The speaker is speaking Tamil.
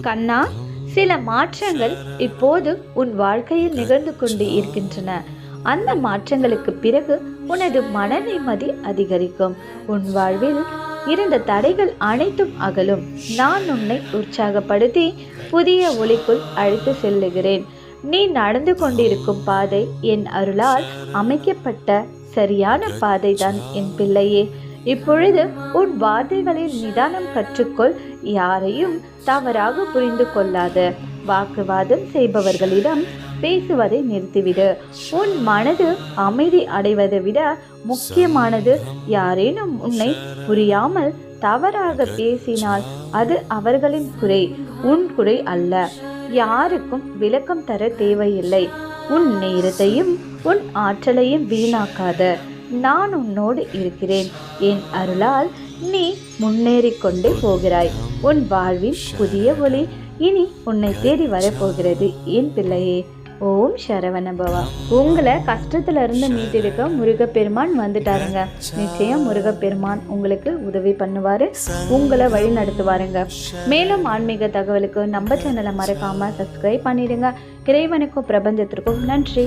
கண்ணா, சில மாற்றங்கள் இப்போது உன் வாழ்க்கையில் நிகழ்ந்து கொண்டு இருக்கின்றன. அந்த மாற்றங்களுக்கு பிறகு உனது மன நிம்மதி அதிகரிக்கும். உன் வாழ்வில் இருந்த தடைகள் அனைத்தும் அகலும். நான் உன்னை உற்சாகப்படுத்தி புதிய ஒளிக்குள் அழைத்து செல்லுகிறேன். நீ நடந்து கொண்டிருக்கும் பாதை என் அருளால் அமைக்கப்பட்ட சரியான பாதைதான் என் பிள்ளையே. இப்பொழுது உன் வார்த்தைகளில் நிதானம் கற்றுக்கொள். யாரையும் தவறாக புரிந்து கொள்ளாத. வாக்குவாதம் செய்பவர்களிடம் பேசுவதை நிறுத்திவிடு. உன் மனது அமைதி அடைவதை விட முக்கியமானது, யாரேனும் உன்னை புரியாமல் தவறாக பேசினால் அது அவர்களின் குறை, உன் குறை அல்ல. யாருக்கும் விளக்கம் தர தேவையில்லை. உன் நேரத்தையும் உன் ஆற்றலையும் வீணாக்காத. நான் உன்னோடு இருக்கிறேன். என் அருளால் நீ முன்னேறிக்கொண்டே போகிறாய். உன் வாழ்வின் புதிய ஒளி இனி உன்னை தேடி வரப்போகிறது என் பிள்ளையே. ஓம் சரவணபவா. உங்களை கஷ்டத்துல இருந்து மீட்டெடுக்க முருகப்பெருமான் வந்துட்டாருங்க. நிச்சயம் முருகப்பெருமான் உங்களுக்கு உதவி பண்ணுவாரு, உங்களை வழி நடத்துவாருங்க. மேலும் ஆன்மீக தகவலுக்கு நம்ம சேனலை மறக்காம சப்ஸ்கிரைப் பண்ணிடுங்க. இறைவனுக்கும் பிரபஞ்சத்திற்கும் நன்றி.